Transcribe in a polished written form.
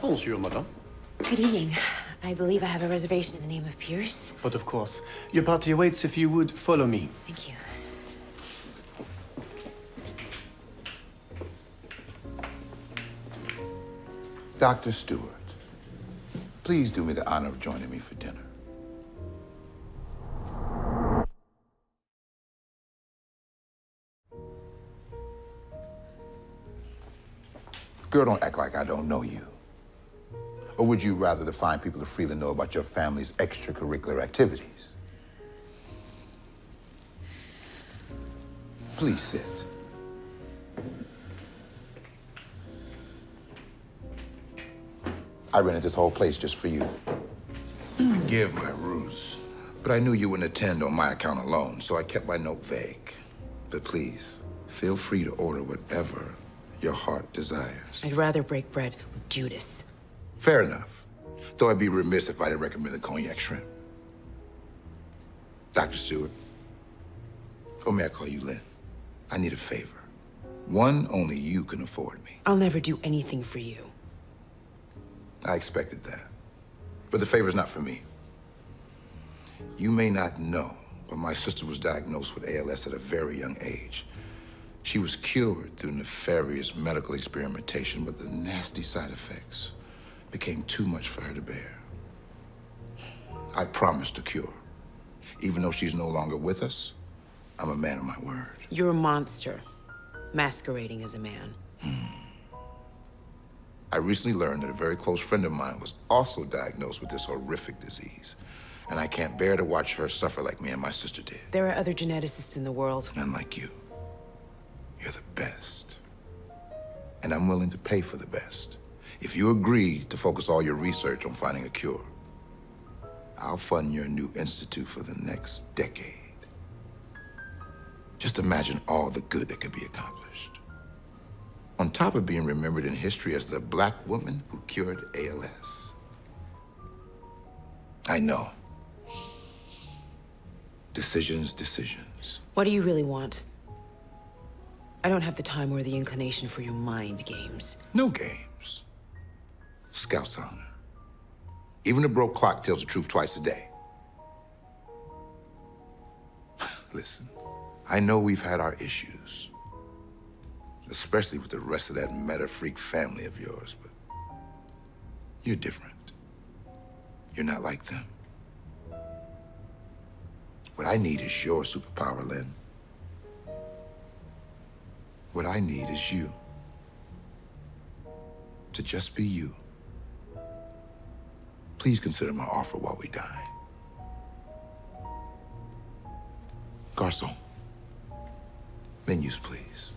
Bonjour, madame. Good evening. I believe I have a reservation in the name of Pierce. But of course, your party awaits if you would follow me. Thank you. Dr. Stewart, please do me the honor of joining me for dinner. Girl, don't act like I don't know you. Or would you rather the fine people to freely know about your family's extracurricular activities? Please sit. I rented this whole place just for you. Forgive my ruse, but I knew you wouldn't attend on my account alone, so I kept my note vague. But please, feel free to order whatever your heart desires. I'd rather break bread with Judas. Fair enough. Though I'd be remiss if I didn't recommend the cognac shrimp. Dr. Stewart, or may I call you Lynn? I need a favor. One only you can afford me. I'll never do anything for you. I expected that. But the favor's not for me. You may not know, but my sister was diagnosed with ALS at a very young age. She was cured through nefarious medical experimentation, but the nasty side effects became too much for her to bear. I promised to cure. Even though she's no longer with us, I'm a man of my word. You're a monster, masquerading as a man. I recently learned that a very close friend of mine was also diagnosed with this horrific disease. And I can't bear to watch her suffer like me and my sister did. There are other geneticists in the world. None like you. You're the best. And I'm willing to pay for the best. If you agree to focus all your research on finding a cure, I'll fund your new institute for the next decade. Just imagine all the good that could be accomplished. On top of being remembered in history as the black woman who cured ALS. I know. Decisions, decisions. What do you really want? I don't have the time or the inclination for your mind games. No games. Scout's honor. Even a broke clock tells the truth twice a day. Listen, I know we've had our issues, especially with the rest of that meta-freak family of yours, but you're different. You're not like them. What I need is your superpower, Lynn. What I need is you. To just be you. Please consider my offer while we dine. Garçon, menus, please.